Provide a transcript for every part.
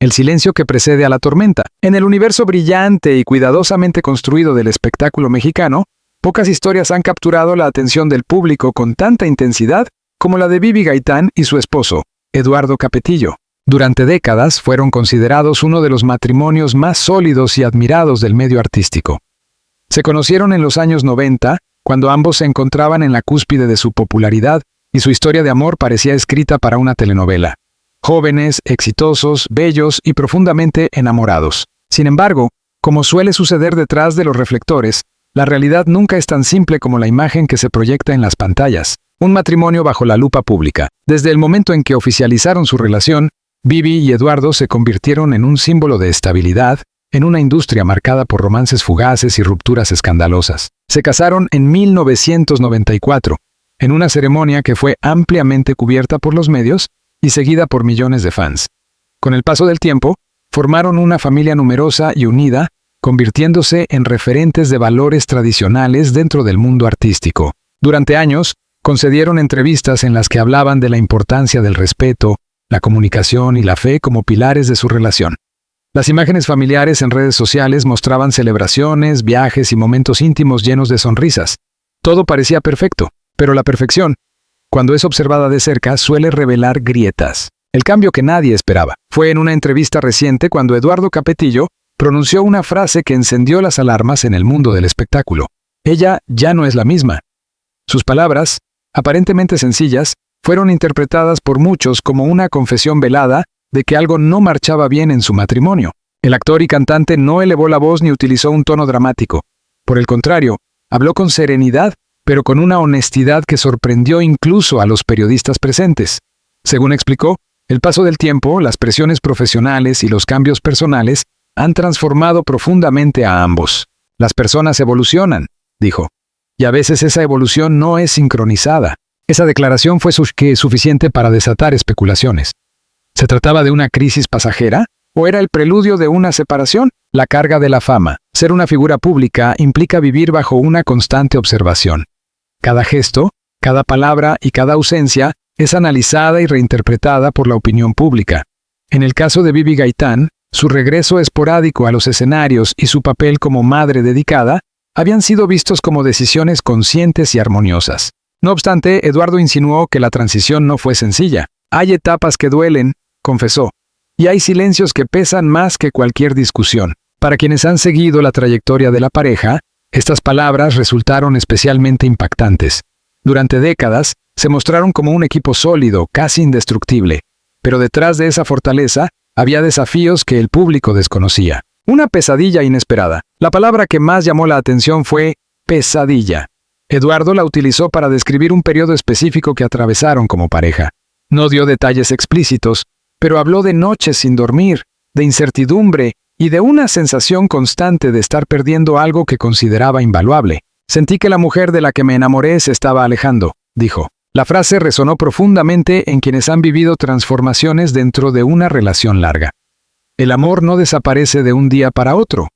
el silencio que precede a la tormenta. En el universo brillante y cuidadosamente construido del espectáculo mexicano, pocas historias han capturado la atención del público con tanta intensidad como la de Bibi Gaitán y su esposo, Eduardo Capetillo. Durante décadas fueron considerados uno de los matrimonios más sólidos y admirados del medio artístico. Se conocieron en los años 90, cuando ambos se encontraban en la cúspide de su popularidad y su historia de amor parecía escrita para una telenovela. Jóvenes, exitosos, bellos y profundamente enamorados. Sin embargo, como suele suceder detrás de los reflectores, la realidad nunca es tan simple como la imagen que se proyecta en las pantallas. Un matrimonio bajo la lupa pública. Desde el momento en que oficializaron su relación, Bibi y Eduardo se convirtieron en un símbolo de estabilidad, en una industria marcada por romances fugaces y rupturas escandalosas. Se casaron en 1994, en una ceremonia que fue ampliamente cubierta por los medios y seguida por millones de fans. Con el paso del tiempo, formaron una familia numerosa y unida, convirtiéndose en referentes de valores tradicionales dentro del mundo artístico. Durante años, concedieron entrevistas en las que hablaban de la importancia del respeto, la comunicación y la fe como pilares de su relación. Las imágenes familiares en redes sociales mostraban celebraciones, viajes y momentos íntimos llenos de sonrisas. Todo parecía perfecto, pero la perfección, cuando es observada de cerca, suele revelar grietas. El cambio que nadie esperaba fue en una entrevista reciente cuando Eduardo Capetillo pronunció una frase que encendió las alarmas en el mundo del espectáculo. Ella ya no es la misma. Sus palabras, aparentemente sencillas, fueron interpretadas por muchos como una confesión velada de que algo no marchaba bien en su matrimonio. El actor y cantante no elevó la voz ni utilizó un tono dramático. Por el contrario, habló con serenidad, pero con una honestidad que sorprendió incluso a los periodistas presentes. Según explicó, el paso del tiempo, las presiones profesionales y los cambios personales han transformado profundamente a ambos. Las personas evolucionan, dijo, y a veces esa evolución no es sincronizada. Esa declaración fue suficiente para desatar especulaciones. ¿Se trataba de una crisis pasajera? ¿O era el preludio de una separación? La carga de la fama. Ser una figura pública implica vivir bajo una constante observación. Cada gesto, cada palabra y cada ausencia es analizada y reinterpretada por la opinión pública. En el caso de Bibi Gaitán, su regreso esporádico a los escenarios y su papel como madre dedicada habían sido vistos como decisiones conscientes y armoniosas. No obstante, Eduardo insinuó que la transición no fue sencilla. Hay etapas que duelen, confesó, y hay silencios que pesan más que cualquier discusión. Para quienes han seguido la trayectoria de la pareja, estas palabras resultaron especialmente impactantes. Durante décadas, se mostraron como un equipo sólido, casi indestructible. Pero detrás de esa fortaleza, había desafíos que el público desconocía. Una pesadilla inesperada. La palabra que más llamó la atención fue pesadilla. Eduardo la utilizó para describir un periodo específico que atravesaron como pareja. No dio detalles explícitos, pero habló de noches sin dormir, de incertidumbre y de una sensación constante de estar perdiendo algo que consideraba invaluable. Sentí que la mujer de la que me enamoré se estaba alejando, dijo. La frase resonó profundamente en quienes han vivido transformaciones dentro de una relación larga. El amor no desaparece de un día para otro.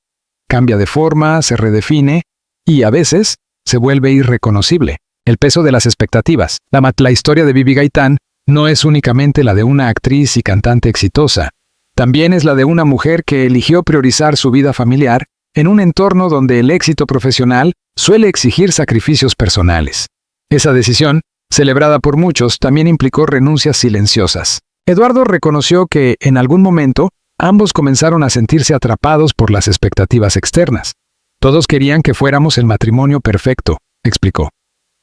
Cambia de forma, se redefine y, a veces, se vuelve irreconocible. El peso de las expectativas. La historia de Bibi Gaitán no es únicamente la de una actriz y cantante exitosa. También es la de una mujer que eligió priorizar su vida familiar en un entorno donde el éxito profesional suele exigir sacrificios personales. Esa decisión, celebrada por muchos, también implicó renuncias silenciosas. Eduardo reconoció que, en algún momento, ambos comenzaron a sentirse atrapados por las expectativas externas. Todos querían que fuéramos el matrimonio perfecto, explicó.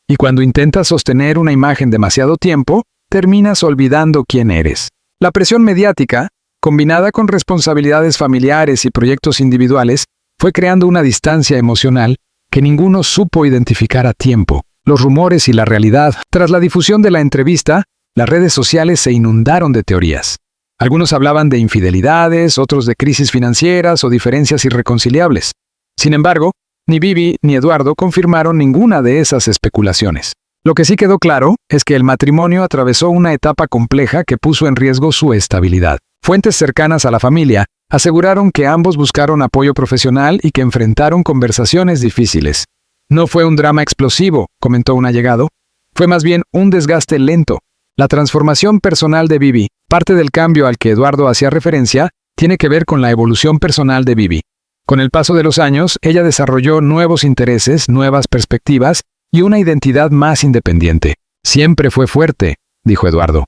Y cuando intentas sostener una imagen demasiado tiempo, terminas olvidando quién eres. La presión mediática, combinada con responsabilidades familiares y proyectos individuales, fue creando una distancia emocional que ninguno supo identificar a tiempo. Los rumores y la realidad. Tras la difusión de la entrevista, las redes sociales se inundaron de teorías. Algunos hablaban de infidelidades, otros de crisis financieras o diferencias irreconciliables. Sin embargo, ni Bibi ni Eduardo confirmaron ninguna de esas especulaciones. Lo que sí quedó claro es que el matrimonio atravesó una etapa compleja que puso en riesgo su estabilidad. Fuentes cercanas a la familia aseguraron que ambos buscaron apoyo profesional y que enfrentaron conversaciones difíciles. No fue un drama explosivo, comentó un allegado. Fue más bien un desgaste lento. La transformación personal de Bibi, parte del cambio al que Eduardo hacía referencia, tiene que ver con la evolución personal de Bibi. Con el paso de los años, ella desarrolló nuevos intereses, nuevas perspectivas y una identidad más independiente. Siempre fue fuerte, dijo Eduardo.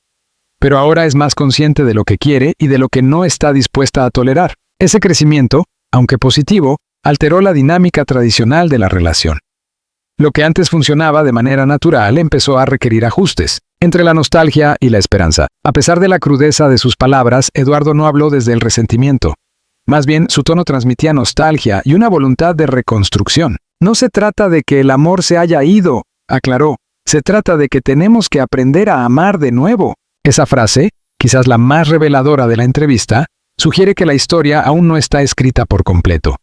Pero ahora es más consciente de lo que quiere y de lo que no está dispuesta a tolerar. Ese crecimiento, aunque positivo, alteró la dinámica tradicional de la relación. Lo que antes funcionaba de manera natural empezó a requerir ajustes, entre la nostalgia y la esperanza. A pesar de la crudeza de sus palabras, Eduardo no habló desde el resentimiento. Más bien, su tono transmitía nostalgia y una voluntad de reconstrucción. No se trata de que el amor se haya ido, aclaró. Se trata de que tenemos que aprender a amar de nuevo. Esa frase, quizás la más reveladora de la entrevista, sugiere que la historia aún no está escrita por completo.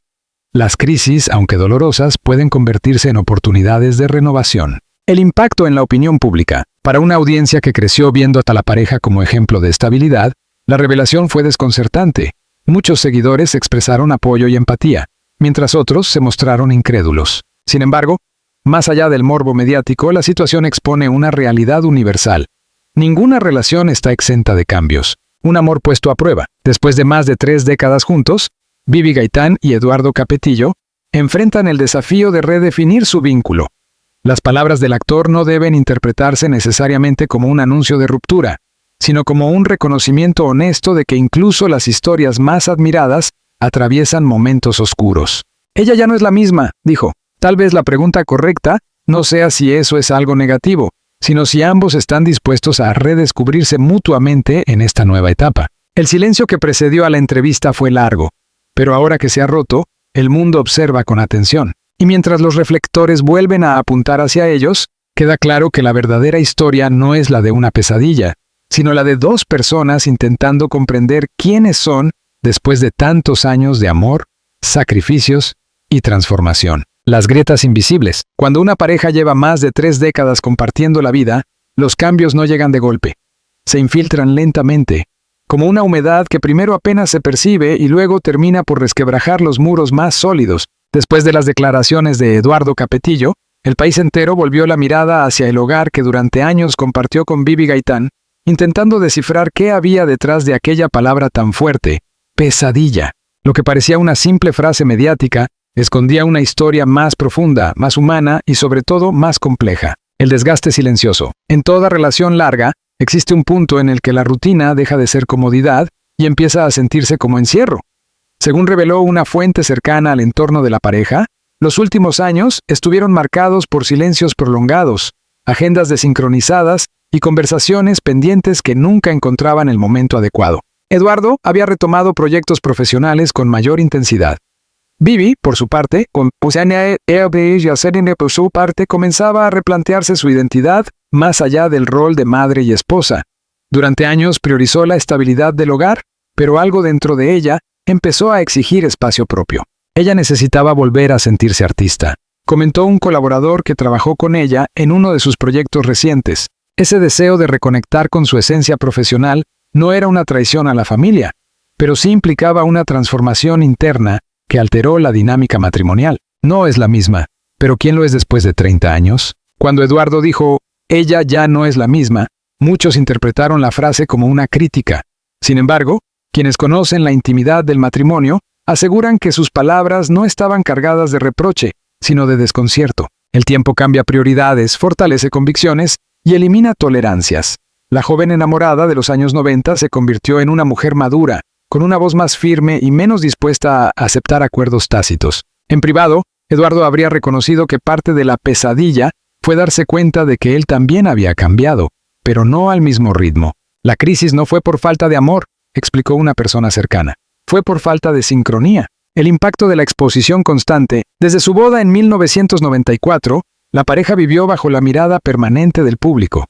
Las crisis, aunque dolorosas, pueden convertirse en oportunidades de renovación. El impacto en la opinión pública. Para una audiencia que creció viendo a la pareja como ejemplo de estabilidad, la revelación fue desconcertante. Muchos seguidores expresaron apoyo y empatía, mientras otros se mostraron incrédulos. Sin embargo, más allá del morbo mediático, la situación expone una realidad universal. Ninguna relación está exenta de cambios. Un amor puesto a prueba. Después de más de 3 décadas juntos, Bibi Gaitán y Eduardo Capetillo enfrentan el desafío de redefinir su vínculo. Las palabras del actor no deben interpretarse necesariamente como un anuncio de ruptura, sino como un reconocimiento honesto de que incluso las historias más admiradas atraviesan momentos oscuros. Ella ya no es la misma, dijo. Tal vez la pregunta correcta no sea si eso es algo negativo, sino si ambos están dispuestos a redescubrirse mutuamente en esta nueva etapa. El silencio que precedió a la entrevista fue largo, pero ahora que se ha roto, el mundo observa con atención. Y mientras los reflectores vuelven a apuntar hacia ellos, queda claro que la verdadera historia no es la de una pesadilla, sino la de 2 personas intentando comprender quiénes son después de tantos años de amor, sacrificios y transformación. Las grietas invisibles. Cuando una pareja lleva más de 3 décadas compartiendo la vida, los cambios no llegan de golpe. Se infiltran lentamente, como una humedad que primero apenas se percibe y luego termina por resquebrajar los muros más sólidos. Después de las declaraciones de Eduardo Capetillo, el país entero volvió la mirada hacia el hogar que durante años compartió con Bibi Gaitán, intentando descifrar qué había detrás de aquella palabra tan fuerte, pesadilla. Lo que parecía una simple frase mediática, escondía una historia más profunda, más humana y sobre todo más compleja. El desgaste silencioso. En toda relación larga, existe un punto en el que la rutina deja de ser comodidad y empieza a sentirse como encierro. Según reveló una fuente cercana al entorno de la pareja, los últimos años estuvieron marcados por silencios prolongados, agendas desincronizadas y conversaciones pendientes que nunca encontraban el momento adecuado. Eduardo había retomado proyectos profesionales con mayor intensidad. Bibi, por su parte, comenzaba a replantearse su identidad más allá del rol de madre y esposa. Durante años priorizó la estabilidad del hogar, pero algo dentro de ella empezó a exigir espacio propio. Ella necesitaba volver a sentirse artista. Comentó un colaborador que trabajó con ella en uno de sus proyectos recientes. Ese deseo de reconectar con su esencia profesional no era una traición a la familia, pero sí implicaba una transformación interna que alteró la dinámica matrimonial. No es la misma, pero ¿quién lo es después de 30 años? Cuando Eduardo dijo, ella ya no es la misma, muchos interpretaron la frase como una crítica. Sin embargo, quienes conocen la intimidad del matrimonio aseguran que sus palabras no estaban cargadas de reproche, sino de desconcierto. El tiempo cambia prioridades, fortalece convicciones y elimina tolerancias. La joven enamorada de los años 90 se convirtió en una mujer madura, con una voz más firme y menos dispuesta a aceptar acuerdos tácitos. En privado, Eduardo habría reconocido que parte de la pesadilla fue darse cuenta de que él también había cambiado, pero no al mismo ritmo. La crisis no fue por falta de amor, explicó una persona cercana. Fue por falta de sincronía. El impacto de la exposición constante. Desde su boda en 1994, la pareja vivió bajo la mirada permanente del público.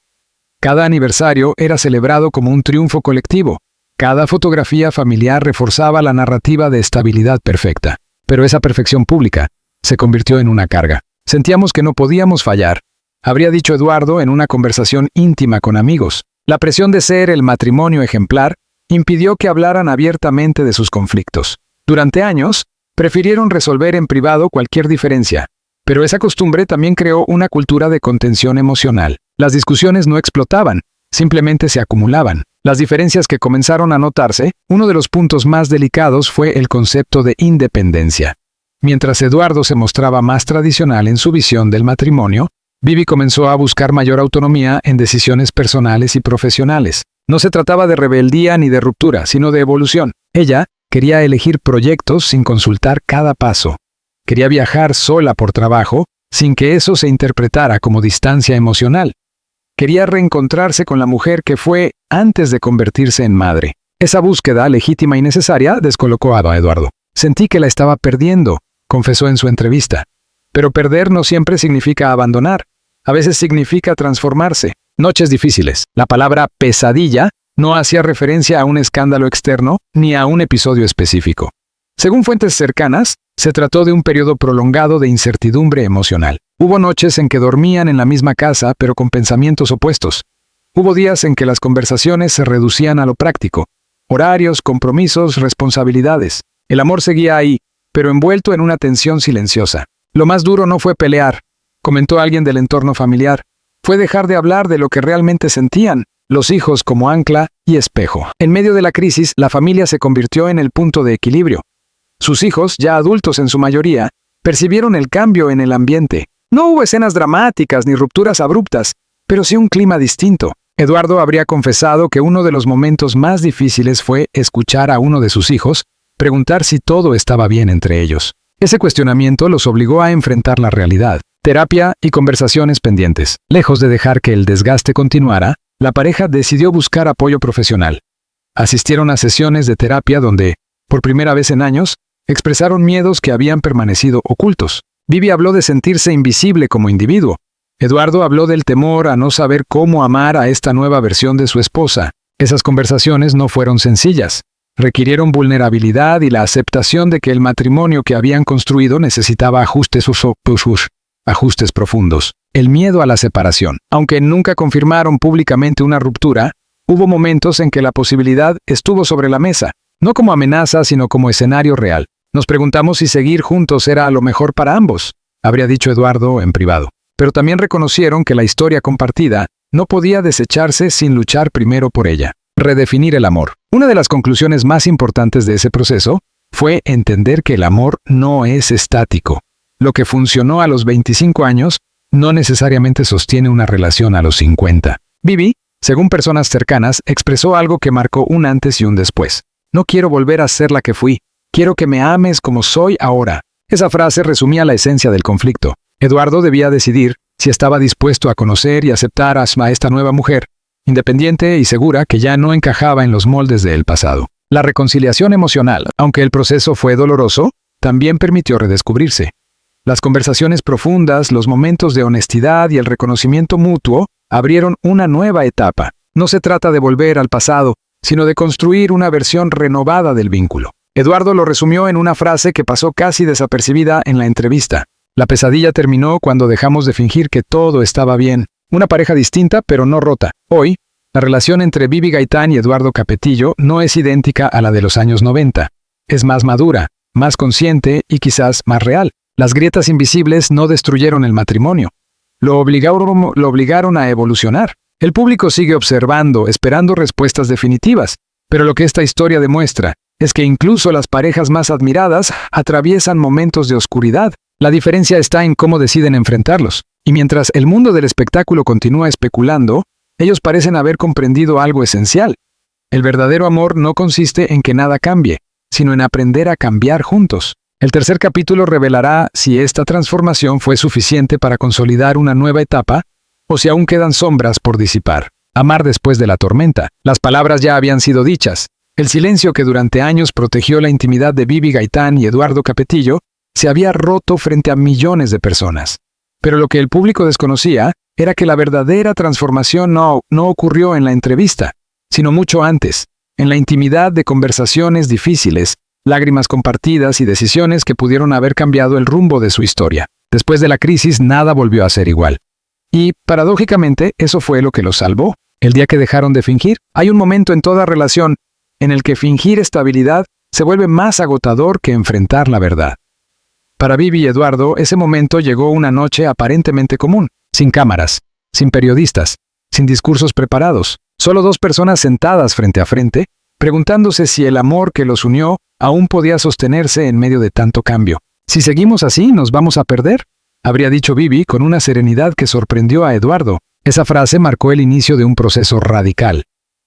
Cada aniversario era celebrado como un triunfo colectivo. Cada fotografía familiar reforzaba la narrativa de estabilidad perfecta. Pero esa perfección pública se convirtió en una carga. Sentíamos que no podíamos fallar, habría dicho Eduardo en una conversación íntima con amigos. La presión de ser el matrimonio ejemplar impidió que hablaran abiertamente de sus conflictos. Durante años, prefirieron resolver en privado cualquier diferencia, pero esa costumbre también creó una cultura de contención emocional. Las discusiones no explotaban, simplemente se acumulaban. Las diferencias que comenzaron a notarse, uno de los puntos más delicados fue el concepto de independencia. Mientras Eduardo se mostraba más tradicional en su visión del matrimonio, Vivi comenzó a buscar mayor autonomía en decisiones personales y profesionales. No se trataba de rebeldía ni de ruptura, sino de evolución. Ella quería elegir proyectos sin consultar cada paso. Quería viajar sola por trabajo, sin que eso se interpretara como distancia emocional. Quería reencontrarse con la mujer que fue antes de convertirse en madre. Esa búsqueda legítima y necesaria descolocó a Eduardo. Sentí que la estaba perdiendo, confesó en su entrevista. Pero perder no siempre significa abandonar. A veces significa transformarse. Noches difíciles. La palabra pesadilla no hacía referencia a un escándalo externo ni a un episodio específico. Según fuentes cercanas, se trató de un periodo prolongado de incertidumbre emocional. Hubo noches en que dormían en la misma casa, pero con pensamientos opuestos. Hubo días en que las conversaciones se reducían a lo práctico. Horarios, compromisos, responsabilidades. El amor seguía ahí, pero envuelto en una tensión silenciosa. Lo más duro no fue pelear, comentó alguien del entorno familiar. Fue dejar de hablar de lo que realmente sentían, los hijos como ancla y espejo. En medio de la crisis, la familia se convirtió en el punto de equilibrio. Sus hijos, ya adultos en su mayoría, percibieron el cambio en el ambiente. No hubo escenas dramáticas ni rupturas abruptas, pero sí un clima distinto. Eduardo habría confesado que uno de los momentos más difíciles fue escuchar a uno de sus hijos preguntar si todo estaba bien entre ellos. Ese cuestionamiento los obligó a enfrentar la realidad. Terapia y conversaciones pendientes. Lejos de dejar que el desgaste continuara, la pareja decidió buscar apoyo profesional. Asistieron a sesiones de terapia donde, por primera vez en años, expresaron miedos que habían permanecido ocultos. Vivi habló de sentirse invisible como individuo. Eduardo habló del temor a no saber cómo amar a esta nueva versión de su esposa. Esas conversaciones no fueron sencillas. Requirieron vulnerabilidad y la aceptación de que el matrimonio que habían construido necesitaba ajustes profundos. El miedo a la separación. Aunque nunca confirmaron públicamente una ruptura, hubo momentos en que la posibilidad estuvo sobre la mesa, no como amenaza, sino como escenario real. Nos preguntamos si seguir juntos era lo mejor para ambos, habría dicho Eduardo en privado. Pero también reconocieron que la historia compartida no podía desecharse sin luchar primero por ella. Redefinir el amor. Una de las conclusiones más importantes de ese proceso fue entender que el amor no es estático. Lo que funcionó a los 25 años no necesariamente sostiene una relación a los 50. Vivi, según personas cercanas, expresó algo que marcó un antes y un después. No quiero volver a ser la que fui. Quiero que me ames como soy ahora. Esa frase resumía la esencia del conflicto. Eduardo debía decidir si estaba dispuesto a conocer y aceptar a esta nueva mujer, independiente y segura que ya no encajaba en los moldes del pasado. La reconciliación emocional, aunque el proceso fue doloroso, también permitió redescubrirse. Las conversaciones profundas, los momentos de honestidad y el reconocimiento mutuo abrieron una nueva etapa. No se trata de volver al pasado, sino de construir una versión renovada del vínculo. Eduardo lo resumió en una frase que pasó casi desapercibida en la entrevista. La pesadilla terminó cuando dejamos de fingir que todo estaba bien. Una pareja distinta, pero no rota. Hoy, la relación entre Vivi Gaitán y Eduardo Capetillo no es idéntica a la de los años 90. Es más madura, más consciente y quizás más real. Las grietas invisibles no destruyeron el matrimonio. Lo obligaron a evolucionar. El público sigue observando, esperando respuestas definitivas. Pero lo que esta historia demuestra es que incluso las parejas más admiradas atraviesan momentos de oscuridad. La diferencia está en cómo deciden enfrentarlos. Y mientras el mundo del espectáculo continúa especulando, ellos parecen haber comprendido algo esencial. El verdadero amor no consiste en que nada cambie, sino en aprender a cambiar juntos. El tercer capítulo revelará si esta transformación fue suficiente para consolidar una nueva etapa o si aún quedan sombras por disipar. Amar después de la tormenta. Las palabras ya habían sido dichas. El silencio que durante años protegió la intimidad de Vivi Gaitán y Eduardo Capetillo se había roto frente a millones de personas. Pero lo que el público desconocía era que la verdadera transformación no ocurrió en la entrevista, sino mucho antes, en la intimidad de conversaciones difíciles, lágrimas compartidas y decisiones que pudieron haber cambiado el rumbo de su historia. Después de la crisis, nada volvió a ser igual. Y, paradójicamente, eso fue lo que los salvó. El día que dejaron de fingir, hay un momento en toda relación en el que fingir estabilidad se vuelve más agotador que enfrentar la verdad. Para Vivi y Eduardo, ese momento llegó una noche aparentemente común, sin cámaras, sin periodistas, sin discursos preparados, Solo dos personas sentadas frente a frente, preguntándose si el amor que los unió aún podía sostenerse en medio de tanto cambio. «Si seguimos así, ¿nos vamos a perder?», habría dicho Bibi con una serenidad que sorprendió a Eduardo. Esa frase marcó el inicio de un proceso radical.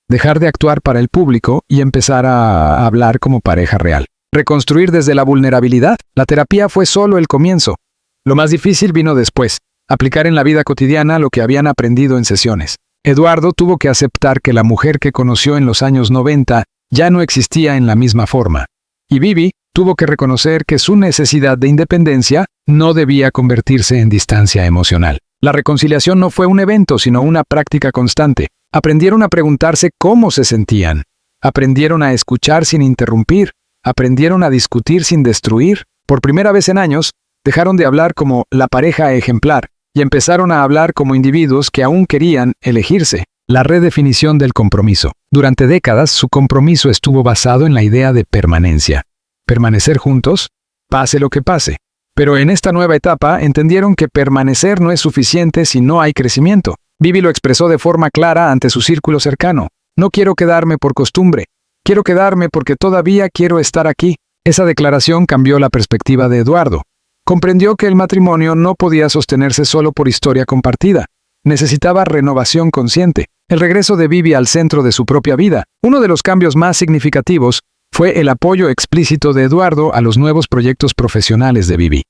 Dejar de actuar para el público y empezar a hablar como pareja real. Reconstruir desde la vulnerabilidad. La terapia fue solo el comienzo. Lo más difícil vino después. Aplicar en la vida cotidiana lo que habían aprendido en sesiones. Eduardo tuvo que aceptar que la mujer que conoció en los años 90 ya no existía en la misma forma. Y Bibi tuvo que reconocer que su necesidad de independencia no debía convertirse en distancia emocional. La reconciliación no fue un evento, sino una práctica constante. Aprendieron a preguntarse cómo se sentían. Aprendieron a escuchar sin interrumpir. Aprendieron a discutir sin destruir. Por primera vez en años, dejaron de hablar como la pareja ejemplar y empezaron a hablar como individuos que aún querían elegirse. La redefinición del compromiso. Durante décadas, su compromiso estuvo basado en la idea de permanencia. Permanecer juntos, pase lo que pase. Pero en esta nueva etapa entendieron que permanecer no es suficiente si no hay crecimiento. Bibi lo expresó de forma clara ante su círculo cercano. «No quiero quedarme por costumbre. Quiero quedarme porque todavía quiero estar aquí». Esa declaración cambió la perspectiva de Eduardo. Comprendió que el matrimonio no podía sostenerse solo por historia compartida. Necesitaba renovación consciente. El regreso de Bibi al centro de su propia vida. Uno de los cambios más significativos fue el apoyo explícito de Eduardo a los nuevos proyectos profesionales de Bibi.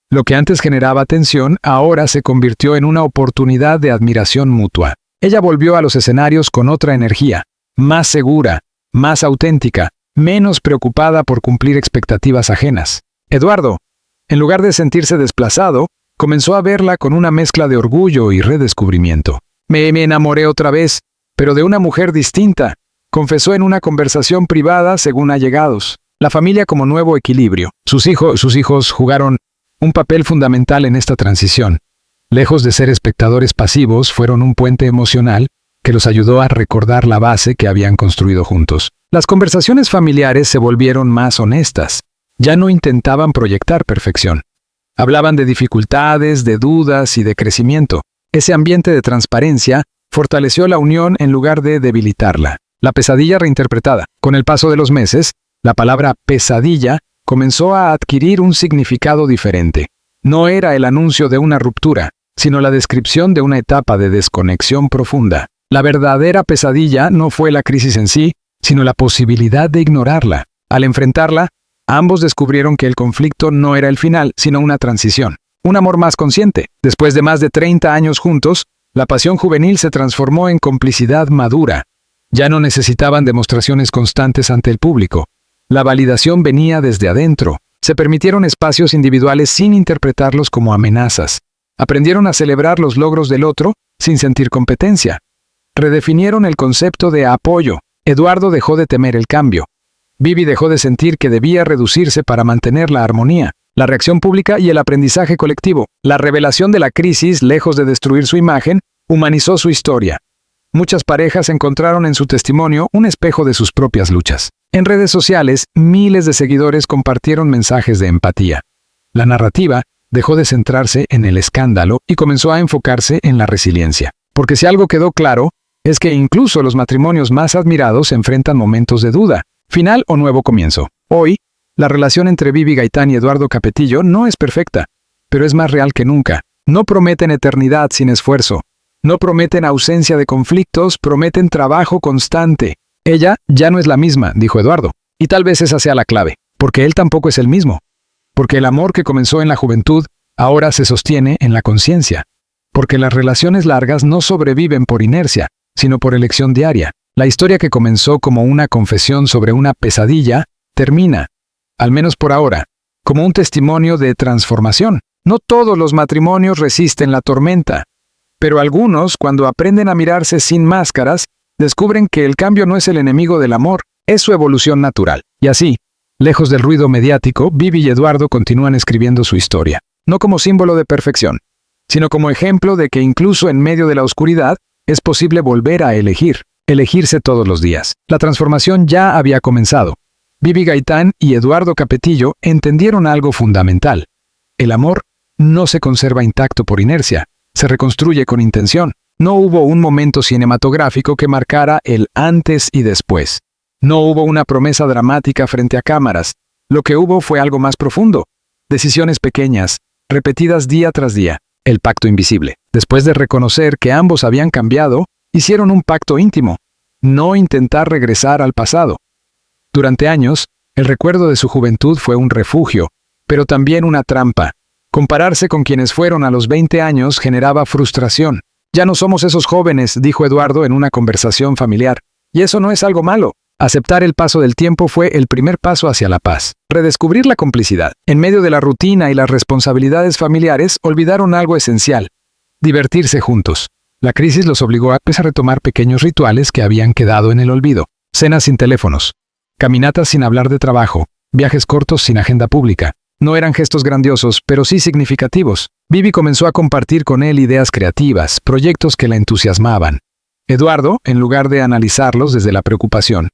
Lo que antes generaba tensión, ahora se convirtió en una oportunidad de admiración mutua. Ella volvió a los escenarios con otra energía, más segura, más auténtica, menos preocupada por cumplir expectativas ajenas. Eduardo, en lugar de sentirse desplazado, comenzó a verla con una mezcla de orgullo y redescubrimiento. Me enamoré otra vez, pero de una mujer distinta, confesó en una conversación privada según allegados. La familia como nuevo equilibrio. Sus hijos jugaron un papel fundamental en esta transición. Lejos de ser espectadores pasivos, fueron un puente emocional que los ayudó a recordar la base que habían construido juntos. Las conversaciones familiares se volvieron más honestas. Ya no intentaban proyectar perfección. Hablaban de dificultades, de dudas y de crecimiento. Ese ambiente de transparencia fortaleció la unión en lugar de debilitarla. La pesadilla reinterpretada. Con el paso de los meses, la palabra pesadilla comenzó a adquirir un significado diferente. No era el anuncio de una ruptura, sino la descripción de una etapa de desconexión profunda. La verdadera pesadilla no fue la crisis en sí, sino la posibilidad de ignorarla. Al enfrentarla, ambos descubrieron que el conflicto no era el final, sino una transición. Un amor más consciente. Después de más de 30 años juntos, la pasión juvenil se transformó en complicidad madura. Ya no necesitaban demostraciones constantes ante el público. La validación venía desde adentro. Se permitieron espacios individuales sin interpretarlos como amenazas. Aprendieron a celebrar los logros del otro sin sentir competencia. Redefinieron el concepto de apoyo. Eduardo dejó de temer el cambio. Bibi dejó de sentir que debía reducirse para mantener la armonía. La reacción pública y el aprendizaje colectivo. La revelación de la crisis, lejos de destruir su imagen, humanizó su historia. Muchas parejas encontraron en su testimonio un espejo de sus propias luchas. En redes sociales, miles de seguidores compartieron mensajes de empatía. La narrativa dejó de centrarse en el escándalo y comenzó a enfocarse en la resiliencia. Porque si algo quedó claro, es que incluso los matrimonios más admirados enfrentan momentos de duda, final o nuevo comienzo. Hoy, la relación entre Bibi Gaitán y Eduardo Capetillo no es perfecta, pero es más real que nunca. No prometen eternidad sin esfuerzo. No prometen ausencia de conflictos, prometen trabajo constante. Ella ya no es la misma, dijo Eduardo. Y tal vez esa sea la clave, porque él tampoco es el mismo. Porque el amor que comenzó en la juventud ahora se sostiene en la conciencia. Porque las relaciones largas no sobreviven por inercia, sino por elección diaria. La historia que comenzó como una confesión sobre una pesadilla termina, al menos por ahora, como un testimonio de transformación. No todos los matrimonios resisten la tormenta, pero algunos, cuando aprenden a mirarse sin máscaras, descubren que el cambio no es el enemigo del amor, es su evolución natural. Y así, lejos del ruido mediático, Bibi y Eduardo continúan escribiendo su historia, no como símbolo de perfección, sino como ejemplo de que incluso en medio de la oscuridad, es posible volver a elegirse todos los días. La transformación ya había comenzado. Bibi Gaitán y Eduardo Capetillo entendieron algo fundamental. El amor no se conserva intacto por inercia, se reconstruye con intención. No hubo un momento cinematográfico que marcara el antes y después. No hubo una promesa dramática frente a cámaras. Lo que hubo fue algo más profundo. Decisiones pequeñas, repetidas día tras día. El pacto invisible. Después de reconocer que ambos habían cambiado, hicieron un pacto íntimo. No intentar regresar al pasado. Durante años, el recuerdo de su juventud fue un refugio, pero también una trampa. Compararse con quienes fueron a los 20 años generaba frustración. Ya no somos esos jóvenes, dijo Eduardo en una conversación familiar. Y eso no es algo malo. Aceptar el paso del tiempo fue el primer paso hacia la paz. Redescubrir la complicidad. En medio de la rutina y las responsabilidades familiares, olvidaron algo esencial: divertirse juntos. La crisis los obligó a retomar pequeños rituales que habían quedado en el olvido. Cenas sin teléfonos. Caminatas sin hablar de trabajo. Viajes cortos sin agenda pública. No eran gestos grandiosos, pero sí significativos. Vivi comenzó a compartir con él ideas creativas, proyectos que la entusiasmaban. Eduardo, en lugar de analizarlos desde la preocupación,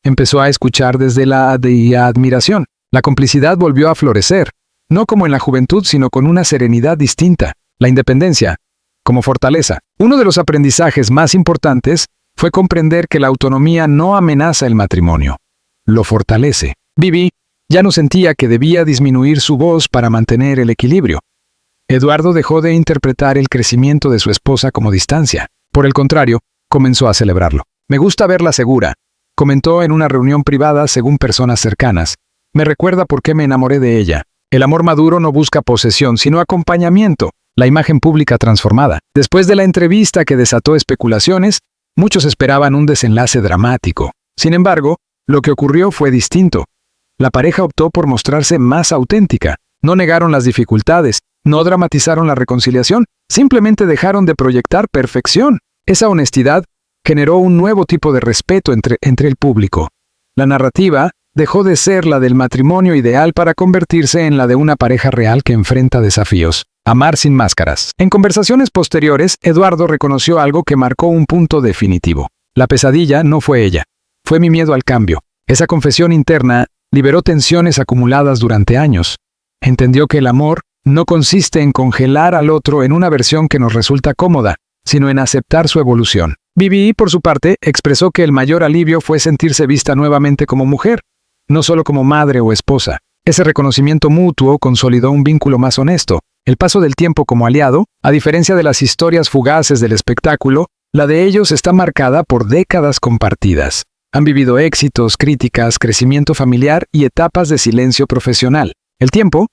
empezó a escuchar desde la admiración. La complicidad volvió a florecer, no como en la juventud, sino con una serenidad distinta. La independencia, como fortaleza. Uno de los aprendizajes más importantes fue comprender que la autonomía no amenaza el matrimonio, lo fortalece. Vivi ya no sentía que debía disminuir su voz para mantener el equilibrio. Eduardo dejó de interpretar el crecimiento de su esposa como distancia. Por el contrario, comenzó a celebrarlo. Me gusta verla segura, comentó en una reunión privada según personas cercanas. Me recuerda por qué me enamoré de ella. El amor maduro no busca posesión, sino acompañamiento. La imagen pública transformada. Después de la entrevista que desató especulaciones, muchos esperaban un desenlace dramático. Sin embargo, lo que ocurrió fue distinto. La pareja optó por mostrarse más auténtica. No negaron las dificultades, no dramatizaron la reconciliación, simplemente dejaron de proyectar perfección. Esa honestidad generó un nuevo tipo de respeto entre el público. La narrativa dejó de ser la del matrimonio ideal para convertirse en la de una pareja real que enfrenta desafíos. Amar sin máscaras. En conversaciones posteriores, Eduardo reconoció algo que marcó un punto definitivo. La pesadilla no fue ella, fue mi miedo al cambio. Esa confesión interna liberó tensiones acumuladas durante años. Entendió que el amor no consiste en congelar al otro en una versión que nos resulta cómoda, sino en aceptar su evolución. Vivi, por su parte, expresó que el mayor alivio fue sentirse vista nuevamente como mujer, no solo como madre o esposa. Ese reconocimiento mutuo consolidó un vínculo más honesto. El paso del tiempo como aliado, a diferencia de las historias fugaces del espectáculo, la de ellos está marcada por décadas compartidas. Han vivido éxitos, críticas, crecimiento familiar y etapas de silencio profesional. El tiempo,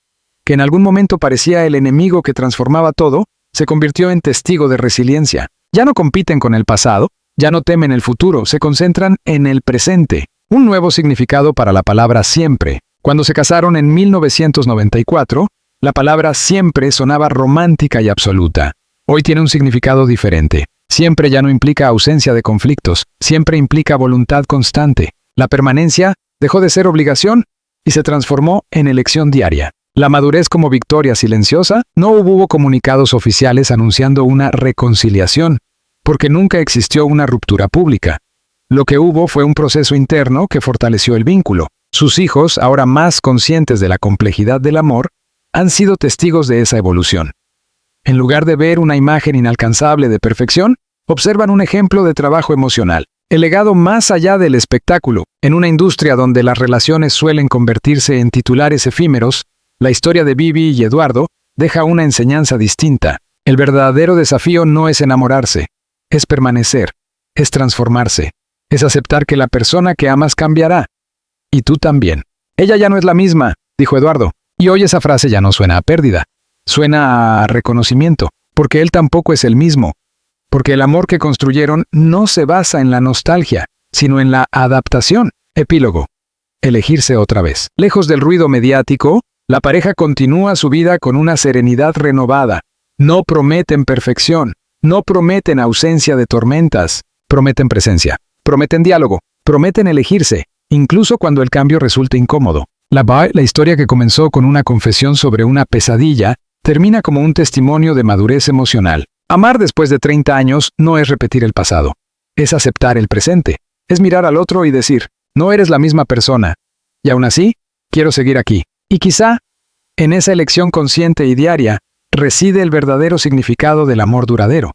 que en algún momento parecía el enemigo que transformaba todo, se convirtió en testigo de resiliencia. Ya no compiten con el pasado, ya no temen el futuro, se concentran en el presente. Un nuevo significado para la palabra siempre. Cuando se casaron en 1994, la palabra siempre sonaba romántica y absoluta. Hoy tiene un significado diferente. Siempre ya no implica ausencia de conflictos, siempre implica voluntad constante. La permanencia dejó de ser obligación y se transformó en elección diaria. La madurez como victoria silenciosa. No hubo comunicados oficiales anunciando una reconciliación, porque nunca existió una ruptura pública. Lo que hubo fue un proceso interno que fortaleció el vínculo. Sus hijos, ahora más conscientes de la complejidad del amor, han sido testigos de esa evolución. En lugar de ver una imagen inalcanzable de perfección, observan un ejemplo de trabajo emocional. El legado más allá del espectáculo. En una industria donde las relaciones suelen convertirse en titulares efímeros, la historia de Vivi y Eduardo deja una enseñanza distinta. El verdadero desafío no es enamorarse, es permanecer, es transformarse, es aceptar que la persona que amas cambiará. Y tú también. Ella ya no es la misma, dijo Eduardo. Y hoy esa frase ya no suena a pérdida, suena a reconocimiento, porque él tampoco es el mismo. Porque el amor que construyeron no se basa en la nostalgia, sino en la adaptación. Epílogo. Elegirse otra vez. Lejos del ruido mediático, la pareja continúa su vida con una serenidad renovada. No prometen perfección, no prometen ausencia de tormentas, prometen presencia, prometen diálogo, prometen elegirse, incluso cuando el cambio resulte incómodo. La historia que comenzó con una confesión sobre una pesadilla, termina como un testimonio de madurez emocional. Amar después de 30 años no es repetir el pasado, es aceptar el presente, es mirar al otro y decir, no eres la misma persona, y aún así, quiero seguir aquí. Y quizá, en esa elección consciente y diaria, reside el verdadero significado del amor duradero.